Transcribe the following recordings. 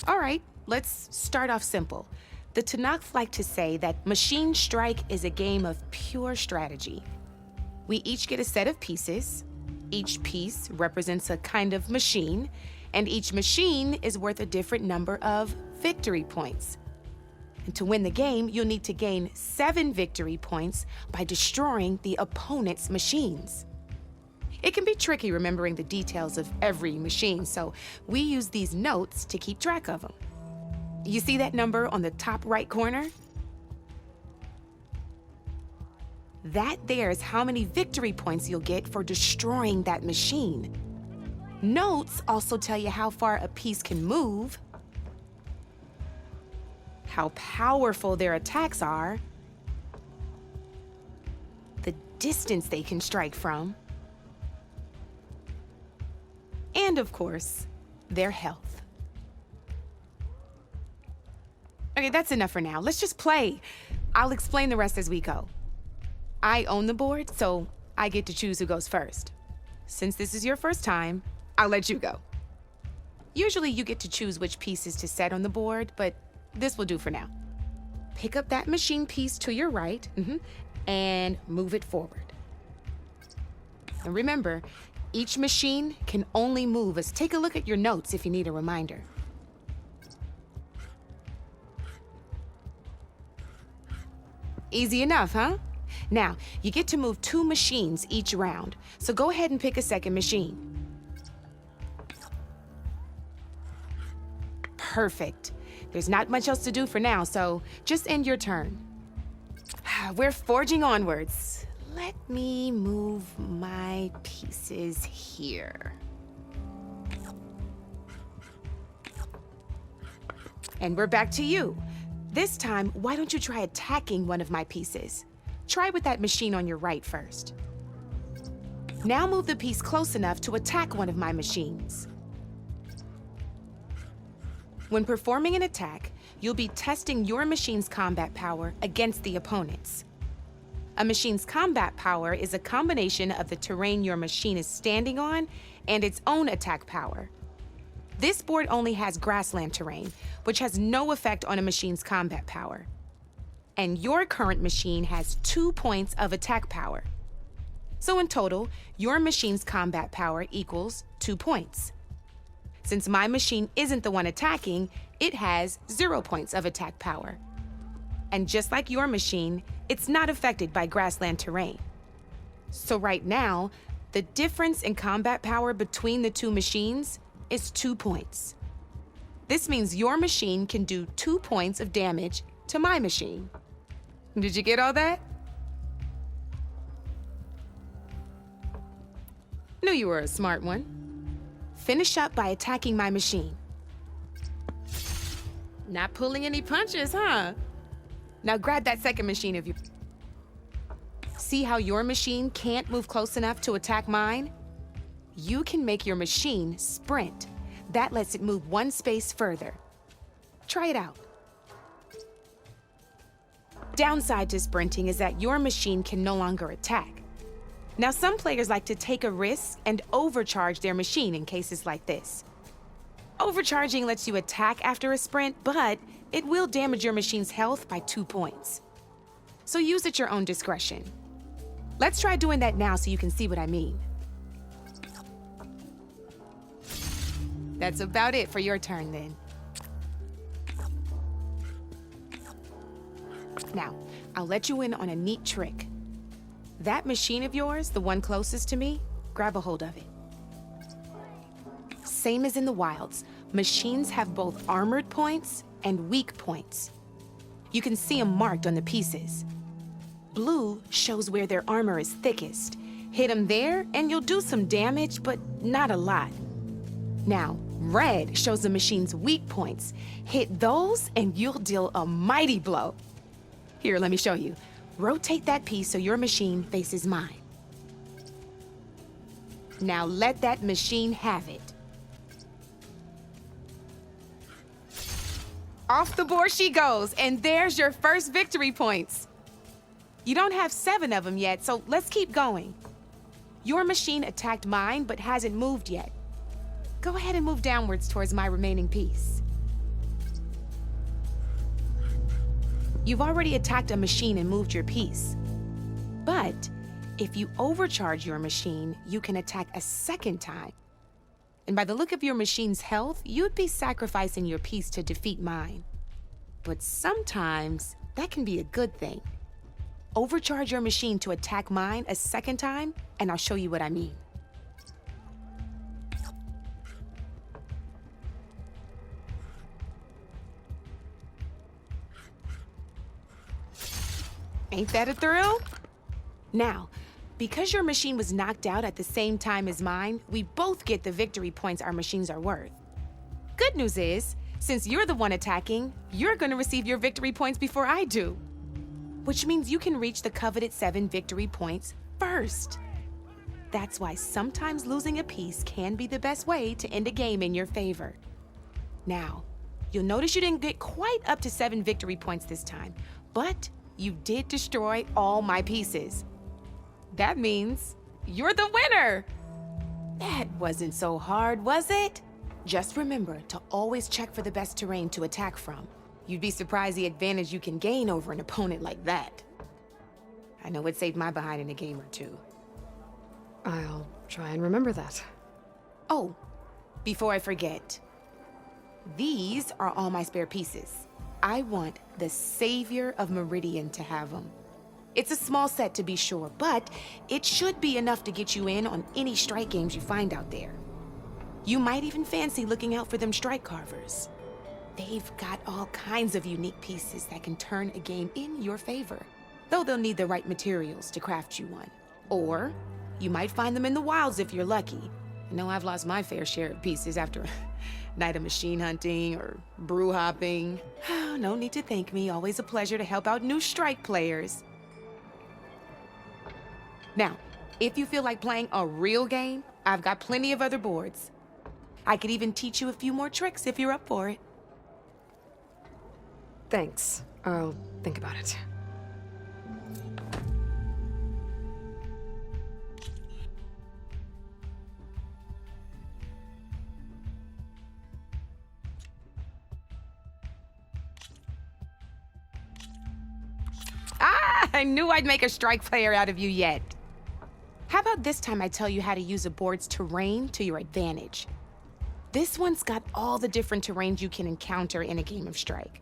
All right, let's start off simple. The Tanakh like to say that Machine Strike is a game of pure strategy. We each get a set of pieces. Each piece represents a kind of machine, and each machine is worth a different number of victory points. And to win the game, you'll need to gain 7 victory points by destroying the opponent's machines. It can be tricky remembering the details of every machine, so we use these notes to keep track of them. You see that number on the top right corner? That there is how many victory points you'll get for destroying that machine. Notes also tell you how far a piece can move, how powerful their attacks are, the distance they can strike from, and of course, their health. Okay, that's enough for now. Let's just play. I'll explain the rest as we go. I own the board, so I get to choose who goes first. Since this is your first time, I'll let you go. Usually you get to choose which pieces to set on the board, but this will do for now. Pick up that machine piece to your right, and move it forward. And remember, each machine can only move as take a look at your notes if you need a reminder. Easy enough, huh? Now, you get to move 2 machines each round, so go ahead and pick a second machine. Perfect. There's not much else to do for now, so just end your turn. We're forging onwards. Let me move my pieces here. And we're back to you. This time, why don't you try attacking one of my pieces? Try with that machine on your right first. Now move the piece close enough to attack one of my machines. When performing an attack, you'll be testing your machine's combat power against the opponent's. A machine's combat power is a combination of the terrain your machine is standing on and its own attack power. This board only has grassland terrain, which has no effect on a machine's combat power. And your current machine has 2 points of attack power. So in total, your machine's combat power equals 2 points. Since my machine isn't the one attacking, it has 0 points of attack power. And just like your machine, it's not affected by grassland terrain. So right now, the difference in combat power between the 2 machines is 2 points. This means your machine can do 2 points of damage to my machine. Did you get all that? Knew you were a smart one. Finish up by attacking my machine. Not pulling any punches, huh? Now grab that second machine of yours. See how your machine can't move close enough to attack mine? You can make your machine sprint. That lets it move 1 space further. Try it out. Downside to sprinting is that your machine can no longer attack. Now, some players like to take a risk and overcharge their machine in cases like this. Overcharging lets you attack after a sprint, but it will damage your machine's health by 2 points. So use at your own discretion. Let's try doing that now so you can see what I mean. That's about it for your turn then. Now, I'll let you in on a neat trick. That machine of yours, the one closest to me, grab a hold of it. Same as in the wilds, machines have both armored points and weak points. You can see them marked on the pieces. Blue shows where their armor is thickest. Hit them there and you'll do some damage, but not a lot. Now, red shows the machine's weak points. Hit those and you'll deal a mighty blow. Here, let me show you. Rotate that piece so your machine faces mine. Now let that machine have it. Off the board she goes, and there's your first victory points. You don't have 7 of them yet, so let's keep going. Your machine attacked mine, but hasn't moved yet. Go ahead and move downwards towards my remaining piece. You've already attacked a machine and moved your piece. But if you overcharge your machine, you can attack a second time. And by the look of your machine's health, you'd be sacrificing your piece to defeat mine. But sometimes that can be a good thing. Overcharge your machine to attack mine a second time, and I'll show you what I mean. Ain't that a thrill? Now, because your machine was knocked out at the same time as mine, we both get the victory points our machines are worth. Good news is, since you're the one attacking, you're gonna receive your victory points before I do. Which means you can reach the coveted 7 victory points first. That's why sometimes losing a piece can be the best way to end a game in your favor. Now, you'll notice you didn't get quite up to 7 victory points this time, but you did destroy all my pieces. That means you're the winner! That wasn't so hard, was it? Just remember to always check for the best terrain to attack from. You'd be surprised the advantage you can gain over an opponent like that. I know it saved my behind in a game or two. I'll try and remember that. Oh, before I forget, these are all my spare pieces. I want the Savior of Meridian to have them. It's a small set to be sure, but it should be enough to get you in on any strike games you find out there. You might even fancy looking out for them strike carvers. They've got all kinds of unique pieces that can turn a game in your favor, though they'll need the right materials to craft you one. Or you might find them in the wilds if you're lucky. I know I've lost my fair share of pieces after a night of machine hunting or brew hopping. No need to thank me, always a pleasure to help out new strike players. Now, if you feel like playing a real game, I've got plenty of other boards. I could even teach you a few more tricks if you're up for it. Thanks. I'll think about it. I knew I'd make a strike player out of you yet. How about this time I tell you how to use a board's terrain to your advantage? This one's got all the different terrains you can encounter in a game of Strike.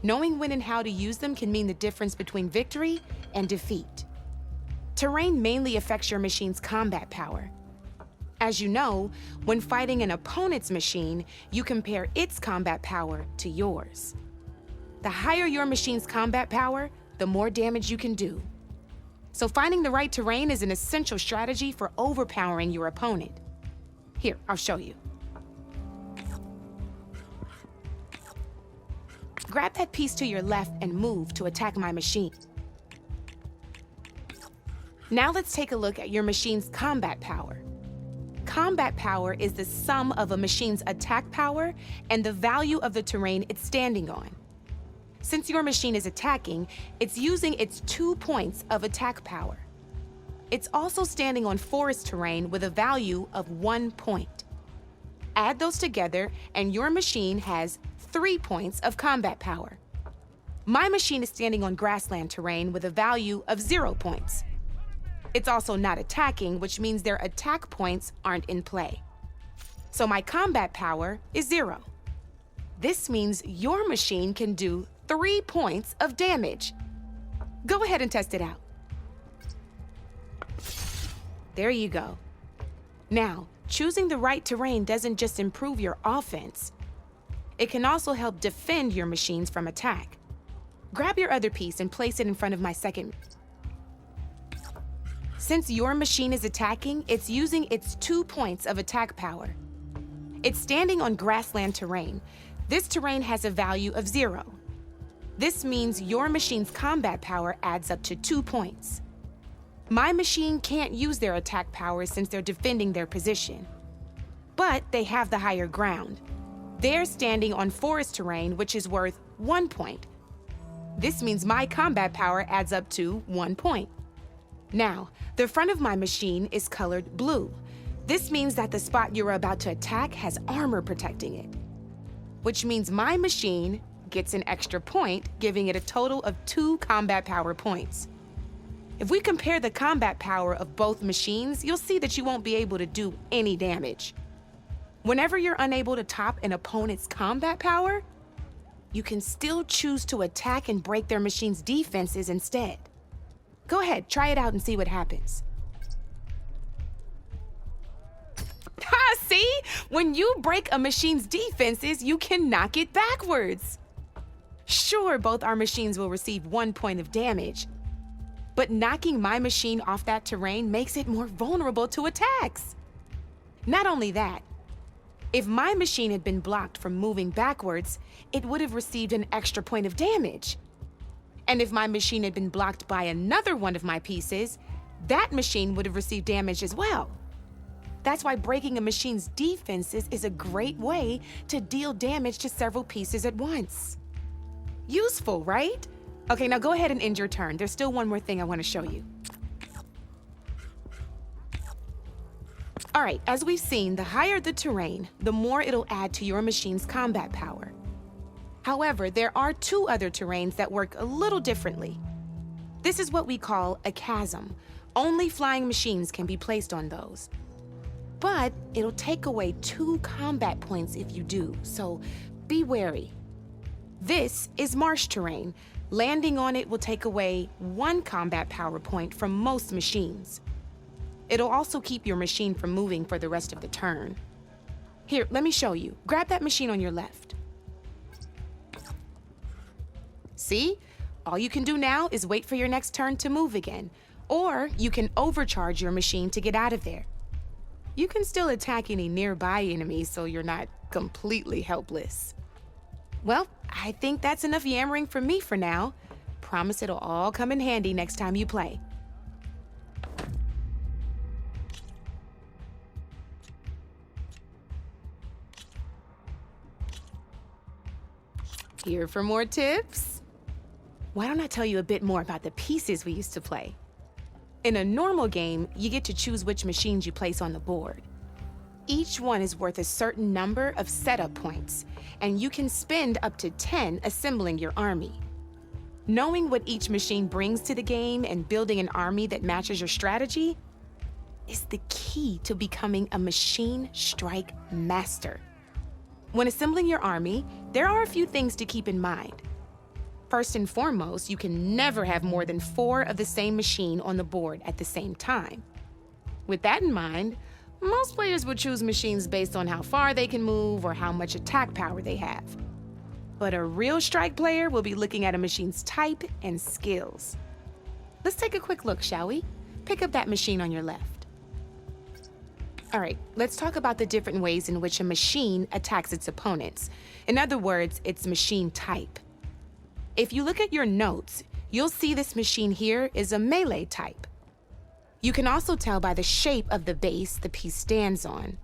Knowing when and how to use them can mean the difference between victory and defeat. Terrain mainly affects your machine's combat power. As you know, when fighting an opponent's machine, you compare its combat power to yours. The higher your machine's combat power, the more damage you can do. So finding the right terrain is an essential strategy for overpowering your opponent. Here, I'll show you. Grab that piece to your left and move to attack my machine. Now let's take a look at your machine's combat power. Combat power is the sum of a machine's attack power and the value of the terrain it's standing on. Since your machine is attacking, it's using its 2 points of attack power. It's also standing on forest terrain with a value of 1 point. Add those together, and your machine has 3 points of combat power. My machine is standing on grassland terrain with a value of 0 points. It's also not attacking, which means their attack points aren't in play. So my combat power is 0. This means your machine can do 3 points of damage. Go ahead and test it out. There you go. Now, choosing the right terrain doesn't just improve your offense. It can also help defend your machines from attack. Grab your other piece and place it in front of my second. Since your machine is attacking, it's using its 2 points of attack power. It's standing on grassland terrain. This terrain has a value of 0. This means your machine's combat power adds up to 2 points. My machine can't use their attack powers since they're defending their position. But they have the higher ground. They're standing on forest terrain, which is worth 1 point. This means my combat power adds up to 1 point. Now, the front of my machine is colored blue. This means that the spot you're about to attack has armor protecting it, which means my machine gets an extra point, giving it a total of 2 combat power points. If we compare the combat power of both machines, you'll see that you won't be able to do any damage. Whenever you're unable to top an opponent's combat power, you can still choose to attack and break their machine's defenses instead. Go ahead, try it out and see what happens. Ha, see? When you break a machine's defenses, you can knock it backwards. Sure, both our machines will receive 1 point of damage, but knocking my machine off that terrain makes it more vulnerable to attacks. Not only that, if my machine had been blocked from moving backwards, it would have received an extra point of damage. And if my machine had been blocked by another one of my pieces, that machine would have received damage as well. That's why breaking a machine's defenses is a great way to deal damage to several pieces at once. Useful, right? Okay, now go ahead and end your turn. There's still one more thing I want to show you. All right, as we've seen, the higher the terrain, the more it'll add to your machine's combat power. However, there are 2 other terrains that work a little differently. This is what we call a chasm. Only flying machines can be placed on those. But it'll take away 2 combat points if you do, so be wary. This is marsh terrain. Landing on it will take away 1 combat power point from most machines. It'll also keep your machine from moving for the rest of the turn. Here, let me show you. Grab that machine on your left. See? All you can do now is wait for your next turn to move again, or you can overcharge your machine to get out of there. You can still attack any nearby enemies so you're not completely helpless. Well, I think that's enough yammering from me for now. Promise it'll all come in handy next time you play. Here for more tips? Why don't I tell you a bit more about the pieces we used to play? In a normal game, you get to choose which machines you place on the board. Each one is worth a certain number of setup points, and you can spend up to 10 assembling your army. Knowing what each machine brings to the game and building an army that matches your strategy is the key to becoming a machine strike master. When assembling your army, there are a few things to keep in mind. First and foremost, you can never have more than 4 of the same machine on the board at the same time. With that in mind, most players would choose machines based on how far they can move or how much attack power they have. But a real strike player will be looking at a machine's type and skills. Let's take a quick look, shall we? Pick up that machine on your left. All right, let's talk about the different ways in which a machine attacks its opponents. In other words, its machine type. If you look at your notes, you'll see this machine here is a melee type. You can also tell by the shape of the base the piece stands on.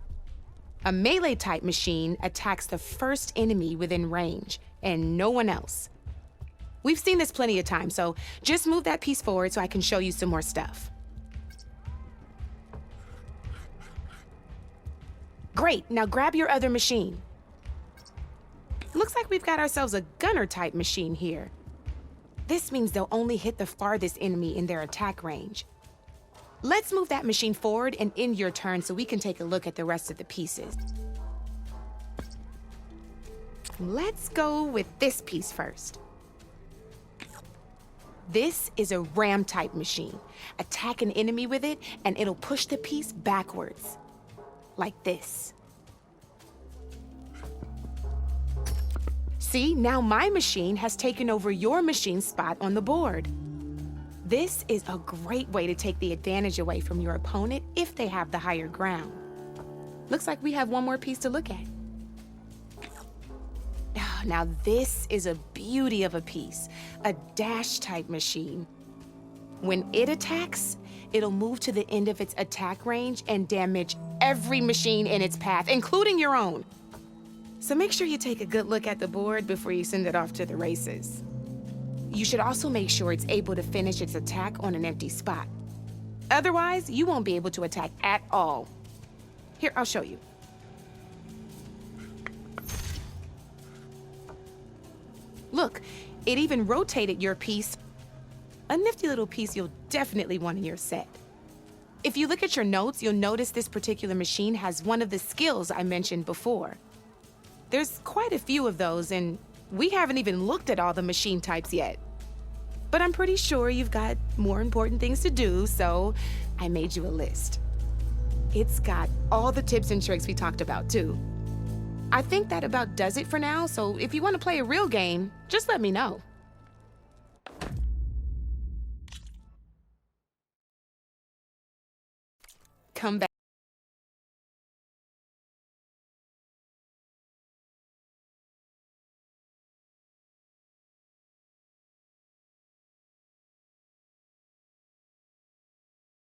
A melee type machine attacks the first enemy within range, and no one else. We've seen this plenty of times, so just move that piece forward so I can show you some more stuff. Great, now grab your other machine. Looks like we've got ourselves a gunner type machine here. This means they'll only hit the farthest enemy in their attack range. Let's move that machine forward and end your turn so we can take a look at the rest of the pieces. Let's go with this piece first. This is a ram type machine. Attack an enemy with it and it'll push the piece backwards. Like this. See, now my machine has taken over your machine's spot on the board. This is a great way to take the advantage away from your opponent if they have the higher ground. Looks like we have one more piece to look at. Now this is a beauty of a piece, a dash type machine. When it attacks, it'll move to the end of its attack range and damage every machine in its path, including your own. So make sure you take a good look at the board before you send it off to the races. You should also make sure it's able to finish its attack on an empty spot. Otherwise, you won't be able to attack at all. Here, I'll show you. Look, it even rotated your piece. A nifty little piece you'll definitely want in your set. If you look at your notes, you'll notice this particular machine has one of the skills I mentioned before. There's quite a few of those, and we haven't even looked at all the machine types yet. But I'm pretty sure you've got more important things to do, so I made you a list. It's got all the tips and tricks we talked about, too. I think that about does it for now, so if you want to play a real game, just let me know. Come back.